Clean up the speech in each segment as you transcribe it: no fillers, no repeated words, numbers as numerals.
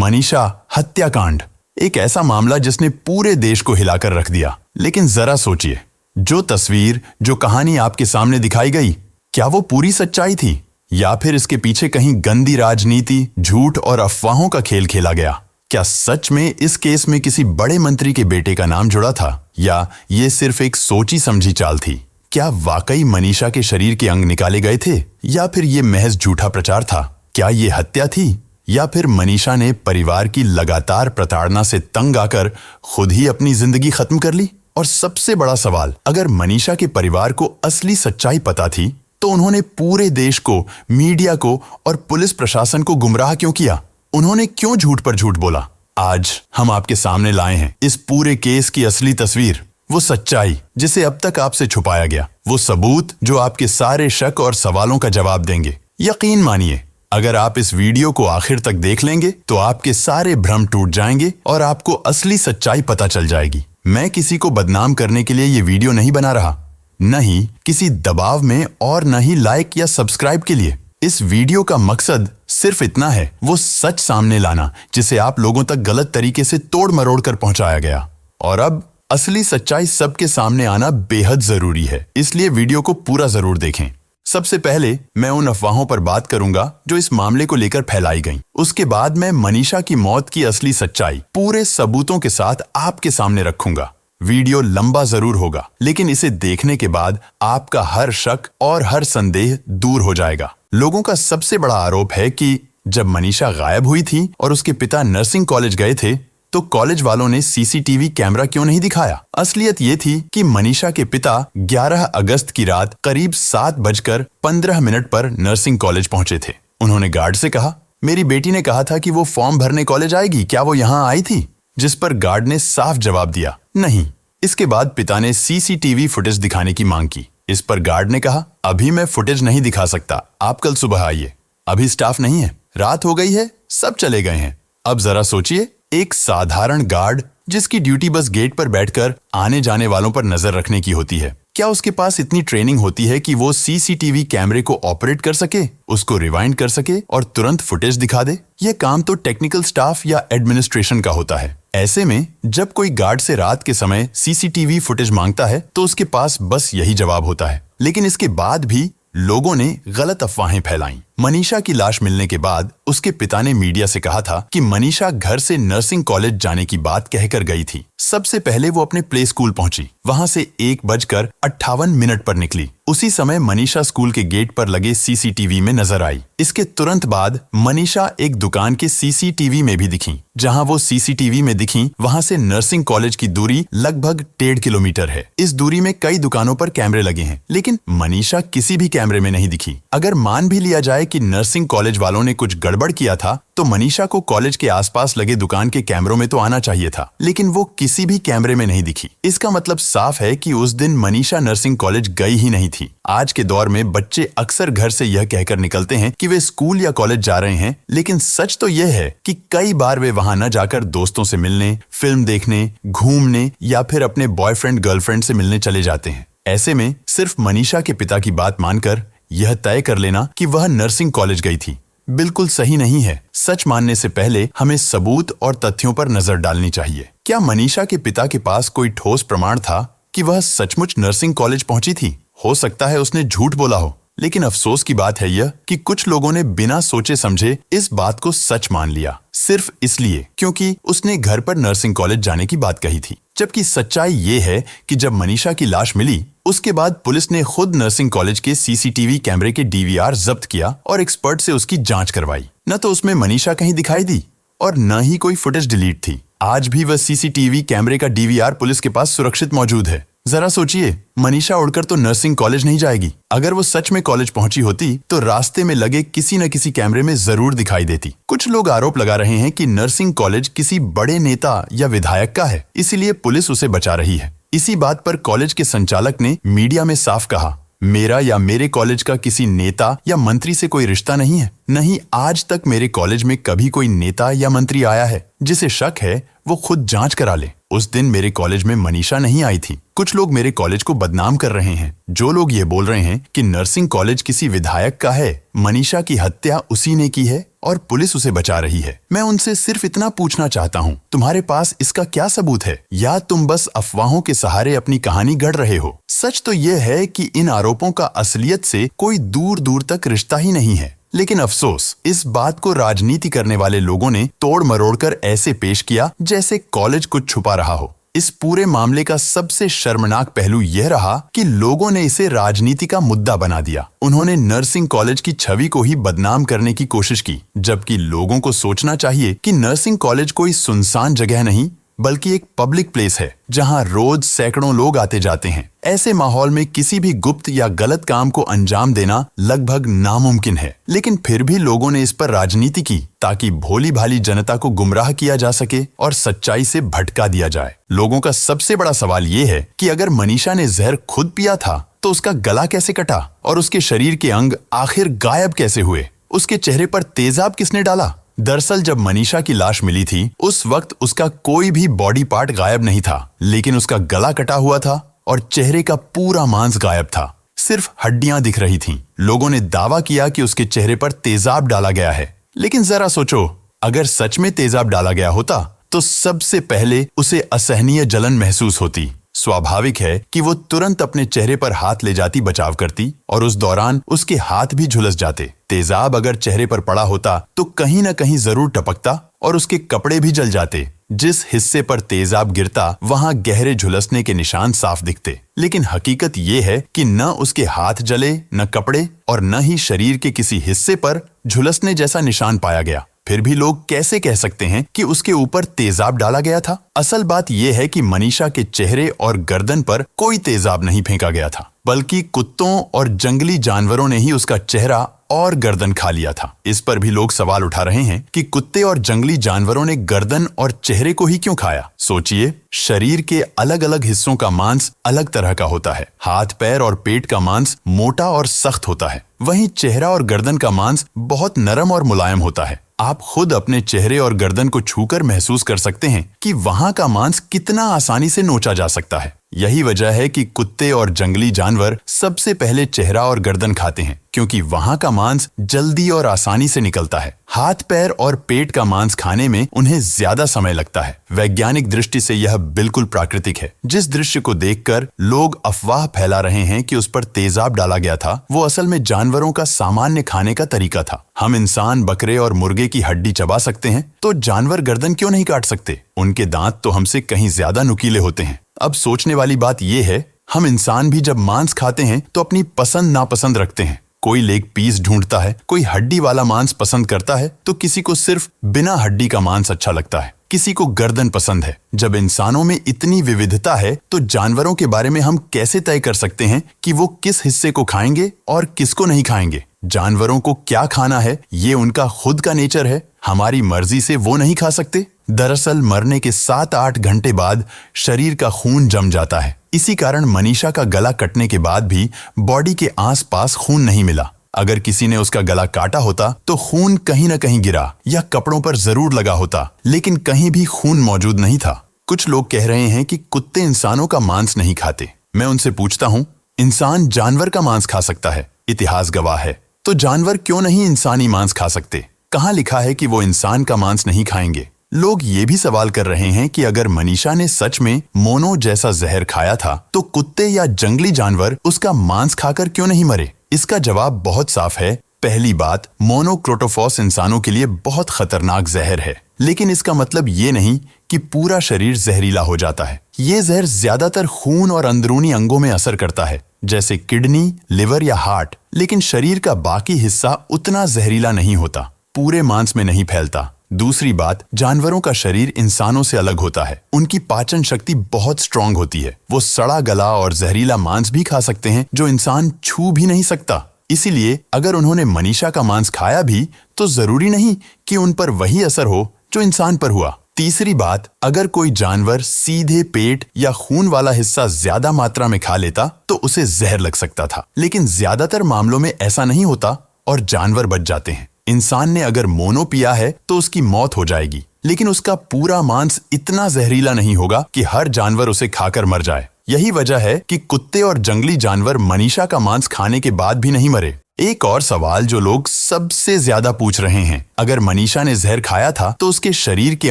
मनीषा हत्याकांड, एक ऐसा मामला जिसने पूरे देश को हिलाकर रख दिया। लेकिन जरा सोचिए, जो तस्वीर, जो कहानी आपके सामने दिखाई गई, क्या वो पूरी सच्चाई थी या फिर इसके पीछे कहीं गंदी राजनीति, झूठ और अफवाहों का खेल खेला गया? क्या सच में इस केस में किसी बड़े मंत्री के बेटे का नाम जुड़ा था या ये सिर्फ एक सोची समझी चाल थी? क्या वाकई मनीषा के शरीर के अंग निकाले गए थे या फिर ये महज झूठा प्रचार था? क्या ये हत्या थी या फिर मनीषा ने परिवार की लगातार प्रताड़ना से तंग आकर खुद ही अपनी जिंदगी खत्म कर ली? और सबसे बड़ा सवाल, अगर मनीषा के परिवार को असली सच्चाई पता थी तो उन्होंने पूरे देश को, मीडिया को और पुलिस प्रशासन को गुमराह क्यों किया? उन्होंने क्यों झूठ पर झूठ बोला? आज हम आपके सामने लाए हैं इस पूरे केस की असली तस्वीर, वो सच्चाई जिसे अब तक आपसे छुपाया गया, वो सबूत जो आपके सारे शक और सवालों का जवाब देंगे। यकीन मानिए, अगर आप इस वीडियो को आखिर तक देख लेंगे तो आपके सारे भ्रम टूट जाएंगे और आपको असली सच्चाई पता चल जाएगी। मैं किसी को बदनाम करने के लिए ये वीडियो नहीं बना रहा, नहीं किसी दबाव में और न ही लाइक या सब्सक्राइब के लिए। इस वीडियो का मकसद सिर्फ इतना है, वो सच सामने लाना जिसे आप लोगों तक गलत तरीके से तोड़ मरोड़ कर पहुंचाया गया। और अब असली सच्चाई सबके सामने आना बेहद जरूरी है, इसलिए वीडियो को पूरा जरूर देखें। सबसे पहले मैं उन अफवाहों पर बात करूंगा जो इस मामले को लेकर फैलाई गईं। उसके बाद मैं मनीषा की मौत की असली सच्चाई पूरे सबूतों के साथ आपके सामने रखूंगा। वीडियो लंबा जरूर होगा, लेकिन इसे देखने के बाद आपका हर शक और हर संदेह दूर हो जाएगा। लोगों का सबसे बड़ा आरोप है कि जब मनीषा गायब हुई थी और उसके पिता नर्सिंग कॉलेज गए थे तो कॉलेज वालों ने सीसीटीवी कैमरा क्यों नहीं दिखाया? असलियत ये थी कि मनीषा के पिता 11 अगस्त की रात करीब 7:15 पर नर्सिंग कॉलेज पहुंचे थे। उन्होंने गार्ड से कहा, मेरी बेटी ने कहा था कि वो फॉर्म भरने कॉलेज आएगी, क्या वो यहाँ आई थी? जिस पर गार्ड ने साफ जवाब दिया, नहीं। इसके बाद पिता ने सीसीटीवी फुटेज दिखाने की मांग की। इस पर गार्ड ने कहा, अभी मैं फुटेज नहीं दिखा सकता, आप कल सुबह आइए, अभी स्टाफ नहीं है, रात हो गई है, सब चले गए हैं। अब जरा सोचिए, एक साधारण गार्ड जिसकी ड्यूटी बस गेट पर बैठकर आने जाने वालों पर नजर रखने की होती है, क्या उसके पास इतनी ट्रेनिंग होती है कि वो सीसीटीवी कैमरे को ऑपरेट कर सके, उसको रिवाइंड कर सके और तुरंत फुटेज दिखा दे? ये काम तो टेक्निकल स्टाफ या एडमिनिस्ट्रेशन का होता है। ऐसे में जब कोई गार्ड से रात के समय सीसीटीवी फुटेज मांगता है तो उसके पास बस यही जवाब होता है। लेकिन इसके बाद भी लोगों ने गलत अफवाहें फैलाईं। मनीषा की लाश मिलने के बाद उसके पिता ने मीडिया से कहा था कि मनीषा घर से नर्सिंग कॉलेज जाने की बात कहकर गई थी। सबसे पहले वो अपने प्ले स्कूल पहुंची, वहां से 1:58 पर निकली। उसी समय मनीषा स्कूल के गेट पर लगे सीसीटीवी में नजर आई। इसके तुरंत बाद मनीषा एक दुकान के सीसीटीवी में भी दिखी। जहां वो सीसीटीवी में दिखी, वहां से नर्सिंग कॉलेज की दूरी लगभग 1.5 किलोमीटर है। इस दूरी में कई दुकानों पर कैमरे लगे हैं, लेकिन मनीषा किसी भी कैमरे में नहीं दिखी। अगर मान भी लिया जाए कि नर्सिंग कॉलेज वालों ने कुछ गड़बड़ किया था तो मनीषा को कॉलेज के आसपास लगे दुकान के कैमरों में तो आना चाहिए था, लेकिन वो किसी भी कैमरे में नहीं दिखी। इसका मतलब साफ है कि उस दिन मनीषा नर्सिंग कॉलेज गई ही नहीं थी। आज के दौर में बच्चे अक्सर घर से यह कहकर निकलते हैं कि वे स्कूल या कॉलेज जा रहे हैं, लेकिन सच तो यह है कि कई बार वे वहां न जाकर दोस्तों से मिलने, फिल्म देखने, घूमने या फिर अपने बॉयफ्रेंड गर्लफ्रेंड से मिलने चले जाते हैं। ऐसे में सिर्फ मनीषा के पिता की बात मानकर यह तय कर लेना कि वह नर्सिंग कॉलेज गई थी बिल्कुल सही नहीं है। सच मानने से पहले हमें सबूत और तथ्यों पर नजर डालनी चाहिए। क्या मनीषा के पिता के पास कोई ठोस प्रमाण था कि वह सचमुच नर्सिंग कॉलेज पहुंची थी? हो सकता है उसने झूठ बोला हो, लेकिन अफसोस की बात है यह कि कुछ लोगों ने बिना सोचे समझे इस बात को सच मान लिया, सिर्फ इसलिए क्योंकि उसने घर पर नर्सिंग कॉलेज जाने की बात कही थी। जबकि सच्चाई ये है कि जब मनीषा की लाश मिली उसके बाद पुलिस ने खुद नर्सिंग कॉलेज के सीसीटीवी कैमरे के डीवीआर जब्त किया और एक्सपर्ट से उसकी जांच करवाई। न तो उसमें मनीषा कहीं दिखाई दी और न ही कोई फुटेज डिलीट थी। आज भी वह सीसीटीवी कैमरे का डीवीआर पुलिस के पास सुरक्षित मौजूद है। जरा सोचिए, मनीषा उड़कर तो नर्सिंग कॉलेज नहीं जाएगी। अगर वो सच में कॉलेज पहुंची होती तो रास्ते में लगे किसी न किसी कैमरे में जरूर दिखाई देती। कुछ लोग आरोप लगा रहे हैं कि नर्सिंग कॉलेज किसी बड़े नेता या विधायक का है, इसीलिए पुलिस उसे बचा रही है। इसी बात पर कॉलेज के संचालक ने मीडिया में साफ कहा, मेरा या मेरे कॉलेज का किसी नेता या मंत्री से कोई रिश्ता नहीं है। नहीं, आज तक मेरे कॉलेज में कभी कोई नेता या मंत्री आया है। जिसे शक है वो खुद जांच करा ले। उस दिन मेरे कॉलेज में मनीषा नहीं आई थी। कुछ लोग मेरे कॉलेज को बदनाम कर रहे हैं। जो लोग ये बोल रहे हैं कि नर्सिंग कॉलेज किसी विधायक का है, मनीषा की हत्या उसी ने की है और पुलिस उसे बचा रही है। मैं उनसे सिर्फ इतना पूछना चाहता हूँ, तुम्हारे पास इसका क्या सबूत है, या तुम बस अफवाहों के सहारे अपनी कहानी गढ़ रहे हो? सच तो यह है कि इन आरोपों का असलियत से कोई दूर दूर तक रिश्ता ही नहीं है। लेकिन अफसोस, इस बात को राजनीति करने वाले लोगों ने तोड़ मरोड़ कर ऐसे पेश किया जैसे कॉलेज कुछ छुपा रहा हो। इस पूरे मामले का सबसे शर्मनाक पहलू यह रहा कि लोगों ने इसे राजनीति का मुद्दा बना दिया। उन्होंने नर्सिंग कॉलेज की छवि को ही बदनाम करने की कोशिश की, जबकि लोगों को सोचना चाहिए कि नर्सिंग कॉलेज कोई सुनसान जगह नहीं बल्कि एक पब्लिक प्लेस है जहां रोज सैकड़ों लोग आते जाते हैं। ऐसे माहौल में किसी भी गुप्त या गलत काम को अंजाम देना लगभग नामुमकिन है। लेकिन फिर भी लोगों ने इस पर राजनीति की ताकि भोली भाली जनता को गुमराह किया जा सके और सच्चाई से भटका दिया जाए। लोगों का सबसे बड़ा सवाल ये है कि अगर मनीषा ने जहर खुद पिया था तो उसका गला कैसे कटा और उसके शरीर के अंग आखिर गायब कैसे हुए? उसके चेहरे पर तेजाब किसने डाला? दरअसल जब मनीषा की लाश मिली थी उस वक्त उसका कोई भी बॉडी पार्ट गायब नहीं था, लेकिन उसका गला कटा हुआ था और चेहरे का पूरा मांस गायब था। सिर्फ हड्डियां दिख रही थीं। लोगों ने दावा किया कि उसके चेहरे पर तेजाब डाला गया है। लेकिन जरा सोचो, अगर सच में तेजाब डाला गया होता तो सबसे पहले उसे असहनीय जलन महसूस होती। स्वाभाविक है कि वो तुरंत अपने चेहरे पर हाथ ले जाती, बचाव करती, और उस दौरान उसके हाथ भी झुलस जाते। तेजाब अगर चेहरे पर पड़ा होता तो कहीं न कहीं जरूर टपकता और उसके कपड़े भी जल जाते। जिस हिस्से पर तेजाब गिरता वहां गहरे झुलसने के निशान साफ दिखते। लेकिन हकीकत ये है कि न उसके हाथ जले, न कपड़े, और न ही शरीर के किसी हिस्से पर झुलसने जैसा निशान पाया गया। फिर भी लोग कैसे कह सकते हैं कि उसके ऊपर तेजाब डाला गया था? असल बात यह है कि मनीषा के चेहरे और गर्दन पर कोई तेजाब नहीं फेंका गया था, बल्कि कुत्तों और जंगली जानवरों ने ही उसका चेहरा और गर्दन खा लिया था। इस पर भी लोग सवाल उठा रहे हैं कि कुत्ते और जंगली जानवरों ने गर्दन और चेहरे को ही क्यों खाया? सोचिए, शरीर के अलग अलग हिस्सों का मांस अलग तरह का होता है। हाथ, पैर और पेट का मांस मोटा और सख्त होता है, वहीं चेहरा और गर्दन का मांस बहुत नरम और मुलायम होता है। आप खुद अपने चेहरे और गर्दन को छूकर महसूस कर सकते हैं कि वहां का मांस कितना आसानी से नोचा जा सकता है। यही वजह है कि कुत्ते और जंगली जानवर सबसे पहले चेहरा और गर्दन खाते हैं, क्योंकि वहां का मांस जल्दी और आसानी से निकलता है। हाथ, पैर और पेट का मांस खाने में उन्हें ज्यादा समय लगता है। वैज्ञानिक दृष्टि से यह बिल्कुल प्राकृतिक है। जिस दृश्य को देखकर लोग अफवाह फैला रहे हैं कि उस पर तेजाब डाला गया था, वो असल में जानवरों का सामान्य खाने का तरीका था। हम इंसान, बकरे और मुर्गे की हड्डी चबा सकते हैं, तो जानवर गर्दन क्यों नहीं काट सकते? उनके दांत तो हमसे कहीं ज्यादा नुकीले होते हैं। अब सोचने वाली बात यह है, हम इंसान भी जब मांस खाते हैं तो अपनी पसंद नापसंद रखते हैं। कोई लेग पीस ढूंढता है, कोई हड्डी वाला मांस पसंद करता है, तो किसी को सिर्फ बिना हड्डी का मांस अच्छा लगता है, किसी को गर्दन पसंद है। जब इंसानों में इतनी विविधता है तो जानवरों के बारे में हम कैसे तय कर सकते हैं कि वो किस हिस्से को खाएंगे और किसको नहीं खाएंगे? जानवरों को क्या खाना है ये उनका खुद का नेचर है, हमारी मर्जी से वो नहीं खा सकते। दरअसल मरने के 7-8 घंटे बाद शरीर का खून जम जाता है। इसी कारण मनीषा का गला कटने के बाद भी बॉडी के आसपास खून नहीं मिला। अगर किसी ने उसका गला काटा होता तो खून कहीं न कहीं गिरा या कपड़ों पर जरूर लगा होता, लेकिन कहीं भी खून मौजूद नहीं था। कुछ लोग कह रहे हैं कि कुत्ते इंसानों का मांस नहीं खाते। मैं उनसे पूछता हूँ, इंसान जानवर का मांस खा सकता है, इतिहास गवाह है, तो जानवर क्यों नहीं इंसानी मांस खा सकते? कहाँ लिखा है कि वो इंसान का मांस नहीं खाएंगे? लोग ये भी सवाल कर रहे हैं कि अगर मनीषा ने सच में मोनो जैसा जहर खाया था तो कुत्ते या जंगली जानवर उसका मांस खाकर क्यों नहीं मरे? इसका जवाब बहुत साफ है। पहली बात, मोनोक्रोटोफॉस इंसानों के लिए बहुत खतरनाक जहर है, लेकिन इसका मतलब ये नहीं कि पूरा शरीर जहरीला हो जाता है। ये जहर ज्यादातर खून और अंदरूनी अंगों में असर करता है, जैसे किडनी, लिवर या हार्ट, लेकिन शरीर का बाकी हिस्सा उतना जहरीला नहीं होता, पूरे मांस में नहीं फैलता। दूसरी बात, जानवरों का शरीर इंसानों से अलग होता है। उनकी पाचन शक्ति बहुत स्ट्रांग होती है। वो सड़ा गला और जहरीला मांस भी खा सकते हैं जो इंसान छू भी नहीं सकता। इसीलिए अगर उन्होंने मनीषा का मांस खाया भी तो जरूरी नहीं कि उन पर वही असर हो जो इंसान पर हुआ। तीसरी बात, अगर कोई जानवर सीधे पेट या खून वाला हिस्सा ज्यादा मात्रा में खा लेता तो उसे जहर लग सकता था, लेकिन ज्यादातर मामलों में ऐसा नहीं होता और जानवर बच जाते हैं। इंसान ने अगर मोनो पिया है तो उसकी मौत हो जाएगी, लेकिन उसका पूरा मांस इतना जहरीला नहीं होगा कि हर जानवर उसे खाकर मर जाए। यही वजह है कि कुत्ते और जंगली जानवर मनीषा का मांस खाने के बाद भी नहीं मरे। एक और सवाल जो लोग सबसे ज्यादा पूछ रहे हैं, अगर मनीषा ने जहर खाया था तो उसके शरीर के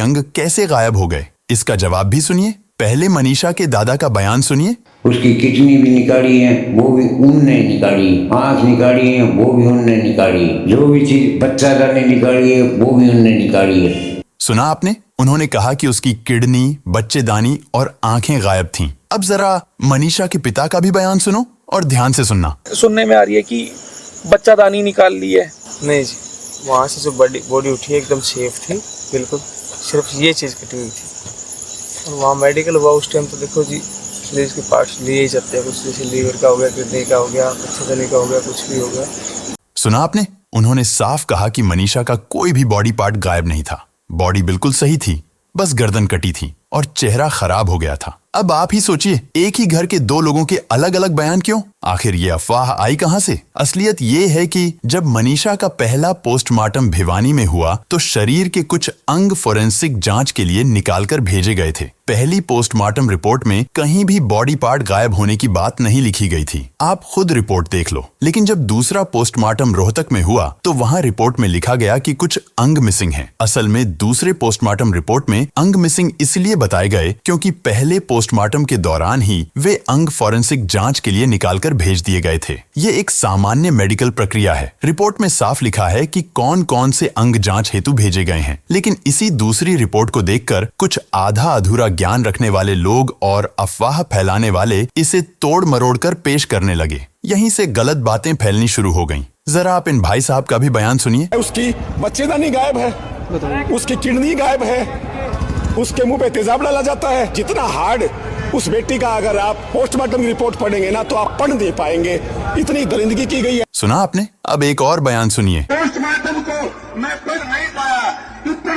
अंग कैसे गायब हो गए? इसका जवाब भी सुनिए। पहले मनीषा के दादा का बयान सुनिए। उसकी किडनी भी निकाली है, वो भी उनने निकाली। आँख निकाली है, वो भी उनने निकाली। जो भी चीज बच्चादानी निकाली है, वो भी उनने निकाली है। सुना आपने? उन्होंने कहा कि उसकी किडनी, बच्चेदानी और आंखें गायब थीं। अब जरा मनीषा के पिता का भी बयान सुनो और ध्यान से सुनना। सुनने में आ रही है कि बच्चादानी निकाल ली है। नहीं जी, वहाँ से जो बॉडी उठी है एकदम सेफ थी, बिल्कुल सिर्फ ये चीज़ कटी हुई थी। और वहाँ मेडिकल हुआ उस टाइम तो देखो जी, शरीर के पार्ट्स लिए ही जाते हैं, कुछ जैसे लीवर का हो गया, किडनी का हो गया, बच्चेदानी का हो गया, कुछ भी हो गया। सुना आपने? उन्होंने साफ कहा कि मनीषा का कोई भी बॉडी पार्ट गायब नहीं था। बॉडी बिल्कुल सही थी, बस गर्दन कटी थी और चेहरा खराब हो गया था। अब आप ही सोचिए, एक ही घर के दो लोगों के अलग अलग बयान क्यों? आखिर ये अफवाह आई कहां से? असलियत ये है कि जब मनीषा का पहला पोस्टमार्टम भिवानी में हुआ तो शरीर के कुछ अंग फोरेंसिक जांच के लिए निकालकर भेजे गए थे। पहली पोस्टमार्टम रिपोर्ट में कहीं भी बॉडी पार्ट गायब होने की बात नहीं लिखी गई थी। आप खुद रिपोर्ट देख लो। लेकिन जब दूसरा पोस्टमार्टम रोहतक में हुआ तो वहां रिपोर्ट में लिखा गया कि कुछ अंग मिसिंग हैं। असल में दूसरे पोस्टमार्टम रिपोर्ट में अंग मिसिंग इसलिए बताए गए क्योंकि पहले पोस्टमार्टम के दौरान ही वे अंग फोरेंसिक जांच के लिए निकालकर भेज दिए गए थे। ये एक सामान्य मेडिकल प्रक्रिया है। रिपोर्ट में साफ लिखा है कि कौन कौन से अंग जांच हेतु भेजे गए हैं। लेकिन इसी दूसरी रिपोर्ट को देखकर कुछ आधा अधूरा ज्ञान रखने वाले लोग और अफवाह फैलाने वाले इसे तोड़ मरोड़ कर पेश करने लगे। यहीं से गलत बातें फैलनी शुरू हो गईं। जरा आप इन भाई साहब का भी बयान सुनिए। उसकी बच्चेदानी गायब है, उसकी किडनी गायब है, उसके मुंह पे तेजाब डाला जाता है। जितना हार्ड उस बेटी का अगर आप पोस्टमार्टम रिपोर्ट पढ़ेंगे ना तो आप पढ़ नहीं पाएंगे, इतनी दरिंदगी की गई है। सुना आपने? अब एक और बयान सुनिए। पोस्टमार्टम को मैं पढ़ नहीं पाया, इतना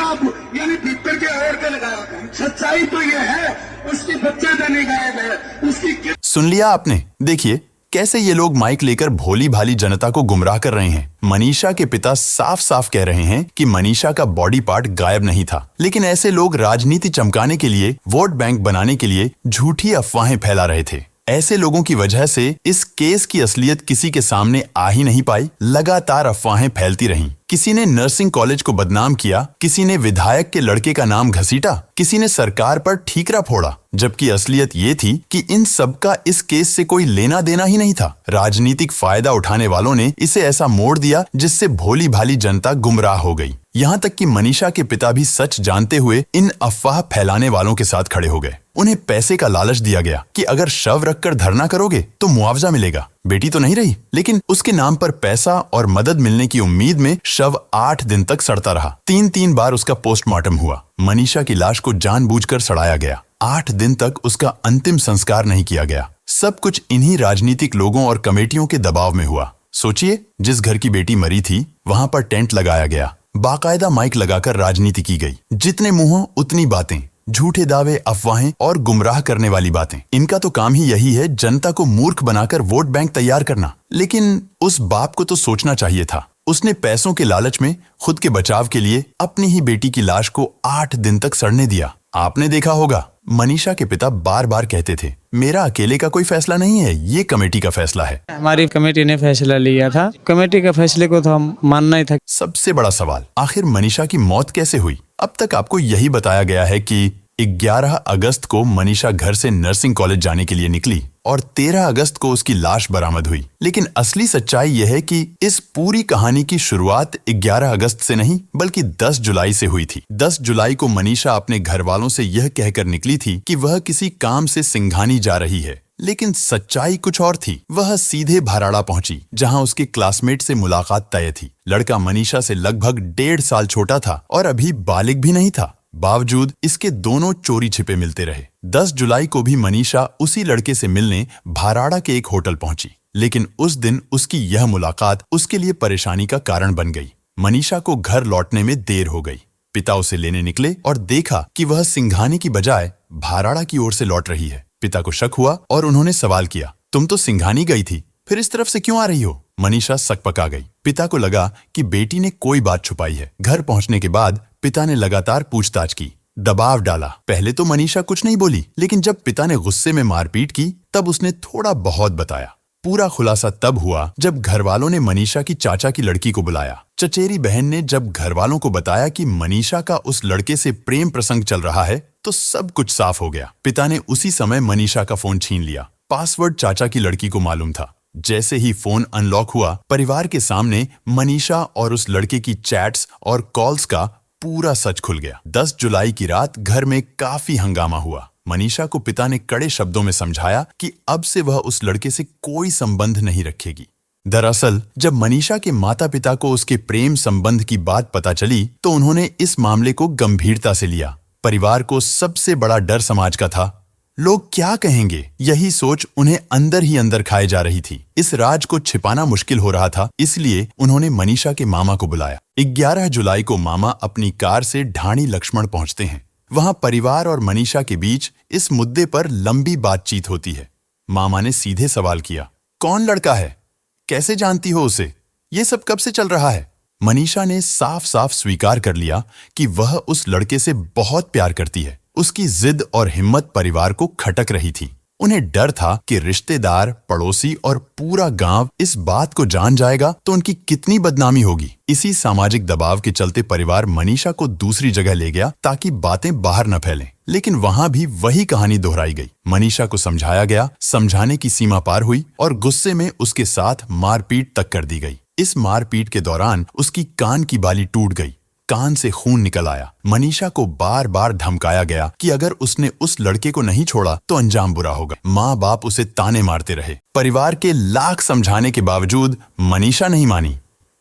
यानी भीतर के ओर के लगाया। सच्चाई तो ये है, उसकी बच्चेदानी गायब है, उसकी। सुन लिया आपने? देखिए कैसे ये लोग माइक लेकर भोली भाली जनता को गुमराह कर रहे हैं। मनीषा के पिता साफ साफ कह रहे हैं कि मनीषा का बॉडी पार्ट गायब नहीं था, लेकिन ऐसे लोग राजनीति चमकाने के लिए, वोट बैंक बनाने के लिए झूठी अफवाहें फैला रहे थे। ऐसे लोगों की वजह से इस केस की असलियत किसी के सामने आ ही नहीं पाई। लगातार अफवाहें फैलती रहीं। किसी ने नर्सिंग कॉलेज को बदनाम किया, किसी ने विधायक के लड़के का नाम घसीटा, किसी ने सरकार पर ठीकरा फोड़ा, जबकि असलियत ये थी कि इन सबका इस केस से कोई लेना देना ही नहीं था। राजनीतिक फायदा उठाने वालों ने इसे ऐसा मोड़ दिया जिससे भोली भाली जनता गुमराह हो गई। यहाँ तक कि मनीषा के पिता भी सच जानते हुए इन अफवाह फैलाने वालों के साथ खड़े हो गए। उन्हें पैसे का लालच दिया गया कि अगर शव रखकर धरना करोगे तो मुआवजा मिलेगा। बेटी तो नहीं रही, लेकिन उसके नाम पर पैसा और मदद मिलने की उम्मीद में शव 8 दिन तक सड़ता रहा। 3 बार उसका पोस्टमार्टम हुआ। मनीषा की लाश को जानबूझकर सड़ाया गया। 8 दिन तक उसका अंतिम संस्कार नहीं किया गया। सब कुछ इन्हीं राजनीतिक लोगों और कमेटियों के दबाव में हुआ। सोचिए, जिस घर की बेटी मरी थी वहां पर टेंट लगाया गया, बाकायदा माइक लगाकर राजनीति की गई। जितने मुंह उतनी बातें, झूठे दावे, अफवाहें और गुमराह करने वाली बातें। इनका तो काम ही यही है, जनता को मूर्ख बनाकर वोट बैंक तैयार करना। लेकिन उस बाप को तो सोचना चाहिए था। उसने पैसों के लालच में खुद के बचाव के लिए अपनी ही बेटी की लाश को 8 दिन तक सड़ने दिया। आपने देखा होगा, मनीषा के पिता बार बार कहते थे, मेरा अकेले का कोई फैसला नहीं है, ये कमेटी का फैसला है। हमारी कमेटी ने फैसला लिया था, कमेटी के फैसले को तो हम मानना ही था। सबसे बड़ा सवाल, आखिर मनीषा की मौत कैसे हुई? अब तक आपको यही बताया गया है कि 11 अगस्त को मनीषा घर से नर्सिंग कॉलेज जाने के लिए निकली और 13 अगस्त को उसकी लाश बरामद हुई। लेकिन असली सच्चाई यह है कि इस पूरी कहानी की शुरुआत 11 अगस्त से नहीं बल्कि 10 जुलाई से हुई थी। 10 जुलाई को मनीषा अपने घर वालों से यह कहकर निकली थी कि वह किसी काम से सिंघानी जा रही है, लेकिन सच्चाई कुछ और थी। वह सीधे भाराड़ा पहुंची, जहां उसके क्लासमेट से मुलाकात तय थी। लड़का मनीषा से लगभग 1.5 साल छोटा था और अभी बालिग भी नहीं था। बावजूद इसके दोनों चोरी छिपे मिलते रहे। 10 जुलाई को भी मनीषा उसी लड़के से मिलने भाराड़ा के एक होटल पहुंची, लेकिन उस दिन उसकी यह मुलाकात उसके लिए परेशानी का कारण बन गई। मनीषा को घर लौटने में देर हो गई। पिता उसे लेने निकले और देखा कि वह सिंघानी की बजाय भाराड़ा की ओर से लौट रही है। पिता को शक हुआ और उन्होंने सवाल किया, तुम तो सिंघानी गई थी, फिर इस तरफ से क्यों आ रही हो? मनीषा सकपका गई। पिता को लगा कि बेटी ने कोई बात छुपाई है। घर पहुंचने के बाद पिता ने लगातार पूछताछ की, दबाव डाला। पहले तो मनीषा कुछ नहीं बोली, लेकिन जब पिता ने गुस्से में मारपीट की तब उसने थोड़ा बहुत बताया। पूरा खुलासा तब हुआ जब घर वालों ने मनीषा की चाचा की लड़की को बुलाया। चचेरी बहन ने जब घर वालों को बताया कि मनीषा का उस लड़के से प्रेम प्रसंग चल रहा है तो सब कुछ साफ हो गया। पिता ने उसी समय मनीषा का फोन छीन लिया। पासवर्ड चाचा की लड़की को मालूम था। जैसे ही फोन अनलॉक हुआ, परिवार के सामने मनीषा और उस लड़के की चैट्स और कॉल्स का पूरा सच खुल गया। 10 जुलाई की रात घर में काफी हंगामा हुआ। मनीषा को पिता ने कड़े शब्दों में समझाया कि अब से वह उस लड़के से कोई संबंध नहीं रखेगी। दरअसल जब मनीषा के माता पिता को उसके प्रेम संबंध की बात पता चली तो उन्होंने इस मामले को गंभीरता से लिया। परिवार को सबसे बड़ा डर समाज का था। लोग क्या कहेंगे, यही सोच उन्हें अंदर ही अंदर खाए जा रही थी। इस राज को छिपाना मुश्किल हो रहा था, इसलिए उन्होंने मनीषा के मामा को बुलाया। 11 जुलाई को मामा अपनी कार से ढाणी लक्ष्मण पहुंचते हैं। वहां परिवार और मनीषा के बीच इस मुद्दे पर लंबी बातचीत होती है। मामा ने सीधे सवाल किया, कौन लड़का है, कैसे जानती हो उसे, ये सब कब से चल रहा है? मनीषा ने साफ साफ स्वीकार कर लिया कि वह उस लड़के से बहुत प्यार करती है। उसकी जिद और हिम्मत परिवार को खटक रही थी। उन्हें डर था कि रिश्तेदार, पड़ोसी और पूरा गांव इस बात को जान जाएगा तो उनकी कितनी बदनामी होगी। इसी सामाजिक दबाव के चलते परिवार मनीषा को दूसरी जगह ले गया ताकि बातें बाहर न फैलें। लेकिन वहां भी वही कहानी दोहराई गई। मनीषा को समझाया गया, समझाने की सीमा पार हुई और गुस्से में उसके साथ मारपीट तक कर दी गई। इस मारपीट के दौरान उसकी कान की बाली टूट गई, कान से खून निकल आया। मनीषा को बार बार धमकाया गया कि अगर उसने उस लड़के को नहीं छोड़ा तो अंजाम बुरा होगा। माँ बाप उसे ताने मारते रहे। परिवार के लाख समझाने के बावजूद मनीषा नहीं मानी।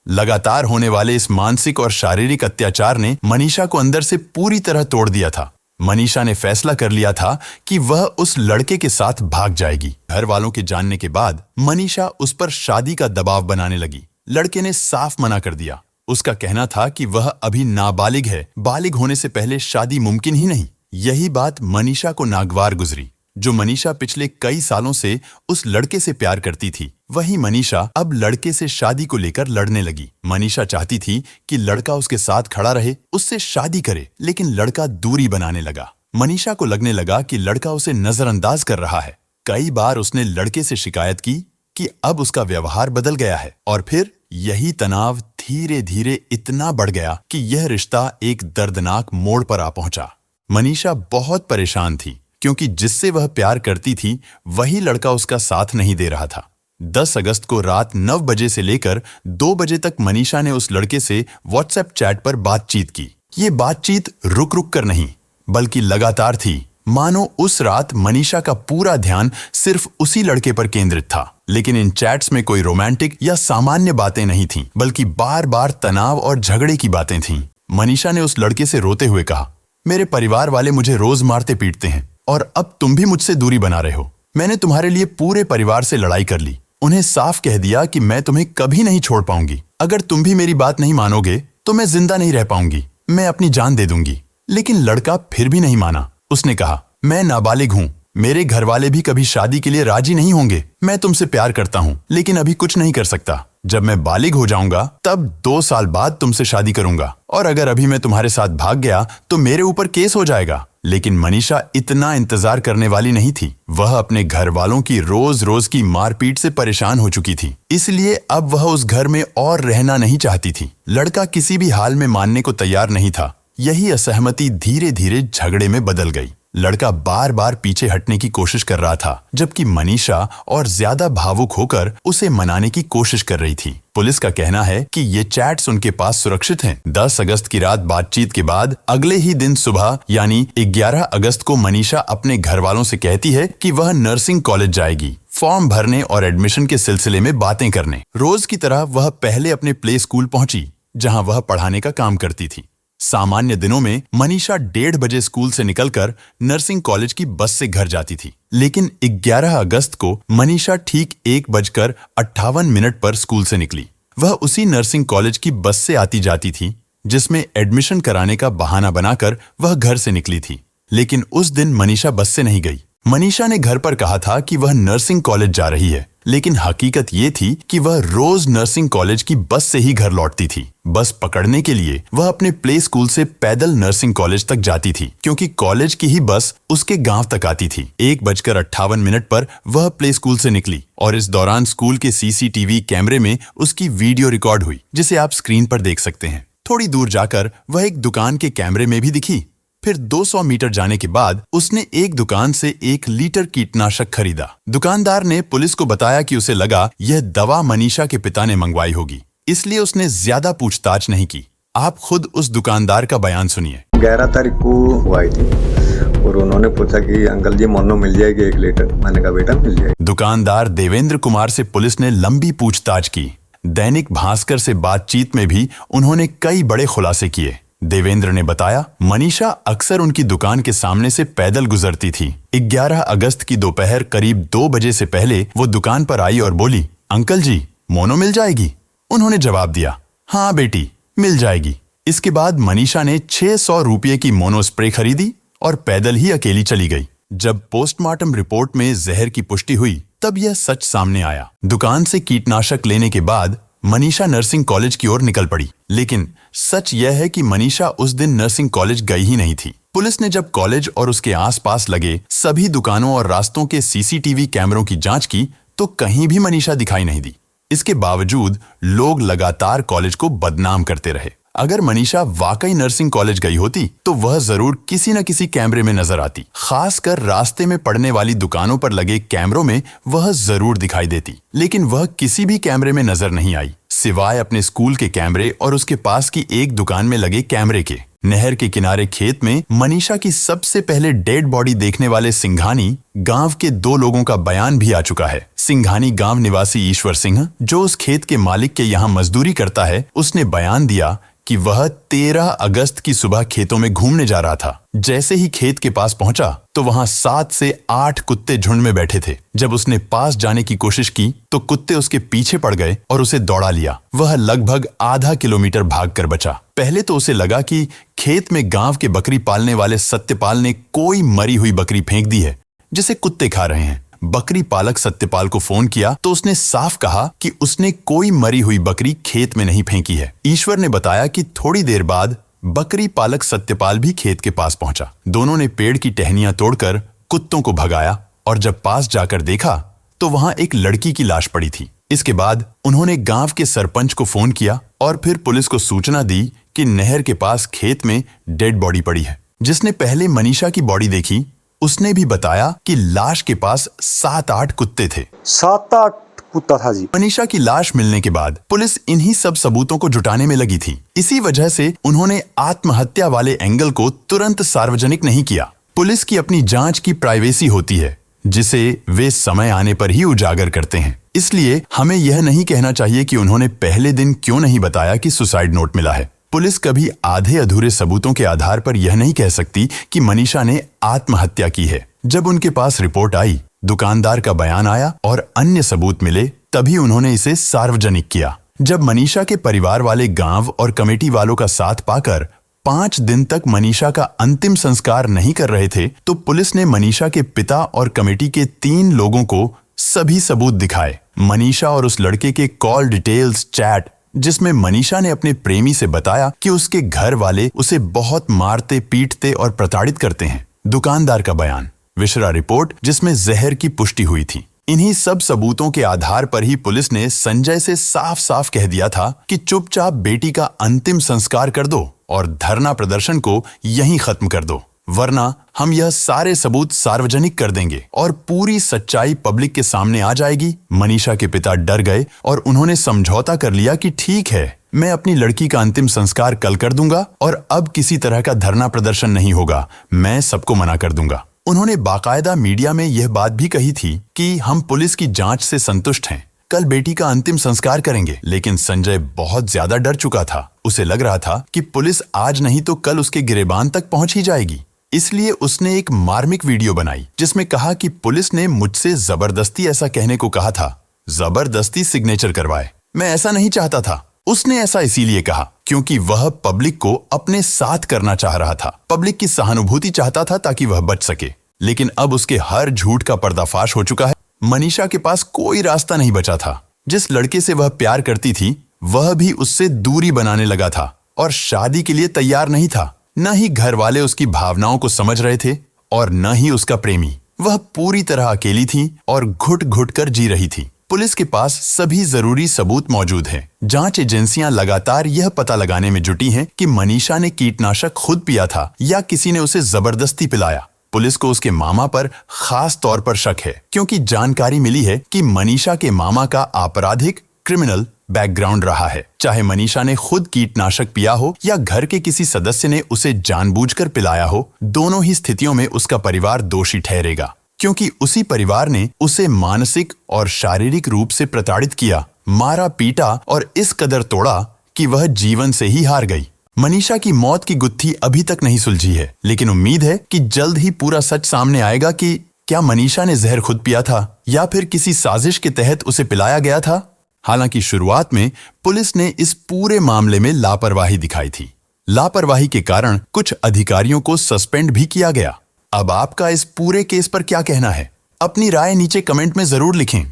लगातार होने वाले इस मानसिक और शारीरिक अत्याचार ने मनीषा को अंदर से पूरी तरह तोड़ दिया था। मनीषा ने फैसला कर लिया था कि वह उस लड़के के साथ भाग जाएगी। घर वालों के जानने के बाद मनीषा उस पर शादी का दबाव बनाने लगी। लड़के ने साफ मना कर दिया। उसका कहना था कि वह अभी नाबालिग है, बालिग होने से पहले शादी मुमकिन ही नहीं। यही बात मनीषा को नागवार गुजरी। जो मनीषा पिछले कई सालों से उस लड़के से प्यार करती थी, वही मनीषा अब लड़के से शादी को लेकर लड़ने लगी। मनीषा चाहती थी कि लड़का उसके साथ खड़ा रहे, उससे शादी करे, लेकिन लड़का दूरी बनाने लगा। मनीषा को लगने लगा कि लड़का उसे नजरअंदाज कर रहा है। कई बार उसने लड़के से शिकायत की कि अब उसका व्यवहार बदल गया है और फिर यही तनाव धीरे धीरे इतना बढ़ गया कि यह रिश्ता एक दर्दनाक मोड़ पर आ पहुंचा। मनीषा बहुत परेशान थी क्योंकि जिससे वह प्यार करती थी वही लड़का उसका साथ नहीं दे रहा था। 10 अगस्त को रात 9 बजे से लेकर 2 बजे तक मनीषा ने उस लड़के से व्हाट्सएप चैट पर बातचीत की। ये बातचीत रुक रुक कर नहीं बल्कि लगातार थी। मानो उस रात मनीषा का पूरा ध्यान सिर्फ उसी लड़के पर केंद्रित था। लेकिन इन चैट्स में कोई रोमांटिक या सामान्य बातें नहीं थीं, बल्कि बार बार तनाव और झगड़े की बातें थीं। मनीषा ने उस लड़के से रोते हुए कहा, मेरे परिवार वाले मुझे रोज मारते पीटते हैं और अब तुम भी मुझसे दूरी बना रहे हो। मैंने तुम्हारे लिए पूरे परिवार से लड़ाई कर ली। उन्हें साफ कह दिया कि मैं तुम्हें कभी नहीं छोड़ पाऊंगी। अगर तुम भी मेरी बात नहीं मानोगे तो मैं जिंदा नहीं रह पाऊंगी, मैं अपनी जान दे दूंगी। लेकिन लड़का फिर भी नहीं माना। उसने कहा, मैं नाबालिग हूँ, मेरे घर वाले भी कभी शादी के लिए राजी नहीं होंगे। मैं तुमसे प्यार करता हूँ लेकिन अभी कुछ नहीं कर सकता। जब मैं बालिग हो जाऊंगा तब 2 साल बाद तुमसे शादी करूंगा और अगर अभी मैं तुम्हारे साथ भाग गया तो मेरे ऊपर केस हो जाएगा। लेकिन मनीषा इतना इंतजार करने वाली नहीं थी। वह अपने घर वालों की रोज रोज की मारपीट से परेशान हो चुकी थी, इसलिए अब वह उस घर में और रहना नहीं चाहती थी। लड़का किसी भी हाल में मानने को तैयार नहीं था। यही असहमति धीरे धीरे झगड़े में बदल गई। लड़का बार बार पीछे हटने की कोशिश कर रहा था, जबकि मनीषा और ज्यादा भावुक होकर उसे मनाने की कोशिश कर रही थी। पुलिस का कहना है कि ये चैट्स उनके पास सुरक्षित हैं। 10 अगस्त की रात बातचीत के बाद अगले ही दिन सुबह यानी 11 अगस्त को मनीषा अपने घर वालों से कहती है कि वह नर्सिंग कॉलेज जाएगी, फॉर्म भरने और एडमिशन के सिलसिले में बातें करने। रोज की तरह वह पहले अपने प्ले स्कूल पहुंची, जहां वह पढ़ाने का काम करती थी। सामान्य दिनों में मनीषा 1:30 बजे स्कूल से निकलकर नर्सिंग कॉलेज की बस से घर जाती थी। लेकिन 11 अगस्त को मनीषा ठीक 1:58 पर स्कूल से निकली। वह उसी नर्सिंग कॉलेज की बस से आती जाती थी जिसमें एडमिशन कराने का बहाना बनाकर वह घर से निकली थी। लेकिन उस दिन मनीषा बस से नहीं गई। मनीषा ने घर पर कहा था कि वह नर्सिंग कॉलेज जा रही है, लेकिन हकीकत ये थी कि वह रोज नर्सिंग कॉलेज की बस से ही घर लौटती थी। बस पकड़ने के लिए वह अपने प्ले स्कूल से पैदल नर्सिंग कॉलेज तक जाती थी, क्योंकि कॉलेज की ही बस उसके गांव तक आती थी। 1:58 पर वह प्ले स्कूल से निकली और इस दौरान स्कूल के सीसीटीवी कैमरे में उसकी वीडियो रिकॉर्ड हुई, जिसे आप स्क्रीन पर देख सकते हैं। थोड़ी दूर जाकर वह एक दुकान के कैमरे में भी दिखी। फिर 200 मीटर जाने के बाद उसने एक दुकान से 1 लीटर कीटनाशक खरीदा। दुकानदार ने पुलिस को बताया कि उसे लगा यह दवा मनीषा के पिता ने मंगवाई होगी, इसलिए उसने ज्यादा पूछताछ नहीं की। आप खुद उस दुकानदार का बयान सुनिए। 11 तारीख को वो आई थी और उन्होंने पूछा कि अंकल जी मोनो मिल जाएगी 1 लीटर। मैंने कहा बेटा मिल जाएगी। दुकानदार देवेंद्र कुमार से पुलिस ने लंबी पूछताछ की। दैनिक भास्कर से बातचीत में भी उन्होंने कई बड़े खुलासे किए। देवेंद्र ने बताया, मनीषा अक्सर उनकी दुकान के सामने से पैदल गुजरती थी। 11 अगस्त की दोपहर करीब 2 बजे से पहले वो दुकान पर आई और बोली, अंकल जी मोनो मिल जाएगी? उन्होंने जवाब दिया, हाँ बेटी मिल जाएगी। इसके बाद मनीषा ने 600 रुपये की मोनो स्प्रे खरीदी और पैदल ही अकेली चली गई। जब पोस्टमार्टम रिपोर्ट में जहर की पुष्टि हुई तब यह सच सामने आया। दुकान से कीटनाशक लेने के बाद मनीषा नर्सिंग कॉलेज की ओर निकल पड़ी, लेकिन सच यह है कि मनीषा उस दिन नर्सिंग कॉलेज गई ही नहीं थी। पुलिस ने जब कॉलेज और उसके आसपास लगे सभी दुकानों और रास्तों के सीसीटीवी कैमरों की जांच की तो कहीं भी मनीषा दिखाई नहीं दी। इसके बावजूद लोग लगातार कॉलेज को बदनाम करते रहे। अगर मनीषा वाकई नर्सिंग कॉलेज गई होती तो वह जरूर किसी न किसी कैमरे में नजर आती। खासकर रास्ते में पड़ने वाली दुकानों पर लगे कैमरों में वह जरूर दिखाई देती, लेकिन वह किसी भी कैमरे में नजर नहीं आई, सिवाय अपने स्कूल के कैमरे और उसके पास की एक दुकान में लगे कैमरे के। नहर के किनारे खेत में मनीषा की सबसे पहले डेड बॉडी देखने वाले सिंघानी गांव के 2 लोगों का बयान भी आ चुका है। सिंघानी गांव निवासी ईश्वर सिंह, जो उस खेत के मालिक के यहाँ मजदूरी करता है, उसने बयान दिया कि वह 13 अगस्त की सुबह खेतों में घूमने जा रहा था। जैसे ही खेत के पास पहुंचा तो वहां 7 से 8 कुत्ते झुंड में बैठे थे। जब उसने पास जाने की कोशिश की तो कुत्ते उसके पीछे पड़ गए और उसे दौड़ा लिया। वह लगभग आधा किलोमीटर भागकर बचा। पहले तो उसे लगा कि खेत में गांव के बकरी पालने वाले सत्यपाल ने कोई मरी हुई बकरी फेंक दी है जिसे कुत्ते खा रहे हैं। बकरी पालक सत्यपाल को फोन किया तो उसने साफ कहा कि उसने कोई मरी हुई बकरी खेत में नहीं फेंकी है। ईश्वर ने बताया कि थोड़ी देर बाद बकरी पालक सत्यपाल भी खेत के पास पहुंचा। दोनों ने पेड़ की टहनियां तोड़कर कुत्तों को भगाया और जब पास जाकर देखा तो वहां एक लड़की की लाश पड़ी थी। इसके बाद उन्होंने गांव के सरपंच को फोन किया और फिर पुलिस को सूचना दी कि नहर के पास खेत में डेड बॉडी पड़ी है। जिसने पहले मनीषा की बॉडी देखी उसने भी बताया कि लाश के पास 7-8 कुत्ते थे। 7-8 कुत्ता था जी। मनीषा की लाश मिलने के बाद पुलिस इन्हीं सब सबूतों को जुटाने में लगी थी। इसी वजह से उन्होंने आत्महत्या वाले एंगल को तुरंत सार्वजनिक नहीं किया। पुलिस की अपनी जांच की प्राइवेसी होती है, जिसे वे समय आने पर ही उजागर करते हैं। इसलिए हमें यह नहीं कहना चाहिए कि उन्होंने पहले दिन क्यों नहीं बताया कि सुसाइड नोट मिला है। पुलिस कभी आधे अधूरे सबूतों के आधार पर यह नहीं कह सकती कि मनीषा ने आत्महत्या की है। जब उनके पास रिपोर्ट आई, दुकानदार का बयान आया और अन्य सबूत मिले, तभी उन्होंने इसे सार्वजनिक किया। जब मनीषा के परिवार वाले गांव और कमेटी वालों का साथ पाकर 5 दिन तक मनीषा का अंतिम संस्कार नहीं कर रहे थे, तो पुलिस ने मनीषा के पिता और कमेटी के 3 लोगों को सभी सबूत दिखाए। मनीषा और उस लड़के के कॉल डिटेल्स, चैट, जिसमें मनीषा ने अपने प्रेमी से बताया कि उसके घर वाले उसे बहुत मारते, पीटते और प्रताड़ित करते हैं। दुकानदार का बयान, विशरा रिपोर्ट जिसमें जहर की पुष्टि हुई थी। इन्हीं सब सबूतों के आधार पर ही पुलिस ने संजय से साफ साफ कह दिया था कि चुपचाप बेटी का अंतिम संस्कार कर दो और धरना प्रदर्शन को यहीं खत्म कर दो, वरना हम यह सारे सबूत सार्वजनिक कर देंगे और पूरी सच्चाई पब्लिक के सामने आ जाएगी। मनीषा के पिता डर गए और उन्होंने समझौता कर लिया कि ठीक है, मैं अपनी लड़की का अंतिम संस्कार कल कर दूंगा और अब किसी तरह का धरना प्रदर्शन नहीं होगा, मैं सबको मना कर दूंगा। उन्होंने बाकायदा मीडिया में यह बात भी कही थी कि हम पुलिस की जांच से संतुष्ट हैं, कल बेटी का अंतिम संस्कार करेंगे। लेकिन संजय बहुत ज्यादा डर चुका था। उसे लग रहा था कि पुलिस आज नहीं तो कल उसके गिरेबान तक पहुंच ही जाएगी। इसलिए उसने एक मार्मिक वीडियो बनाई जिसमें कहा कि पुलिस ने मुझसे जबरदस्ती ऐसा कहने को कहा था, जबरदस्ती सिग्नेचर करवाए। मैं ऐसा नहीं चाहता था। उसने ऐसा इसीलिए कहा क्योंकि वह पब्लिक को अपने साथ करना चाह रहा था, पब्लिक की सहानुभूति चाहता था ताकि वह बच सके। लेकिन अब उसके हर झूठ का पर्दाफाश हो चुका है। मनीषा के पास कोई रास्ता नहीं बचा था। जिस लड़के से वह प्यार करती थी वह भी उससे दूरी बनाने लगा था और शादी के लिए तैयार नहीं था। न ही घर वाले उसकी भावनाओं को समझ रहे थे और न ही उसका प्रेमी। वह पूरी तरह अकेली थी और घुट घुट कर जी रही थी। पुलिस के पास सभी जरूरी सबूत मौजूद हैं। जांच एजेंसियां लगातार यह पता लगाने में जुटी हैं कि मनीषा ने कीटनाशक खुद पिया था या किसी ने उसे जबरदस्ती पिलाया। पुलिस को उसके मामा पर खास तौर पर शक है, क्योंकि जानकारी मिली है कि मनीषा के मामा का आपराधिक क्रिमिनल बैकग्राउंड रहा है। चाहे मनीषा ने खुद कीटनाशक पिया हो या घर के किसी सदस्य ने उसे जानबूझकर पिलाया हो, दोनों ही स्थितियों में उसका परिवार दोषी ठहरेगा, क्योंकि उसी परिवार ने उसे मानसिक और शारीरिक रूप से प्रताड़ित किया, मारा पीटा और इस कदर तोड़ा कि वह जीवन से ही हार गई। मनीषा की मौत की गुत्थी अभी तक नहीं सुलझी है, लेकिन उम्मीद है कि जल्द ही पूरा सच सामने आएगा कि क्या मनीषा ने जहर खुद पिया था या फिर किसी साजिश के तहत उसे पिलाया गया था। हालांकि शुरुआत में पुलिस ने इस पूरे मामले में लापरवाही दिखाई थी। लापरवाही के कारण कुछ अधिकारियों को सस्पेंड भी किया गया। अब आपका इस पूरे केस पर क्या कहना है? अपनी राय नीचे कमेंट में जरूर लिखें।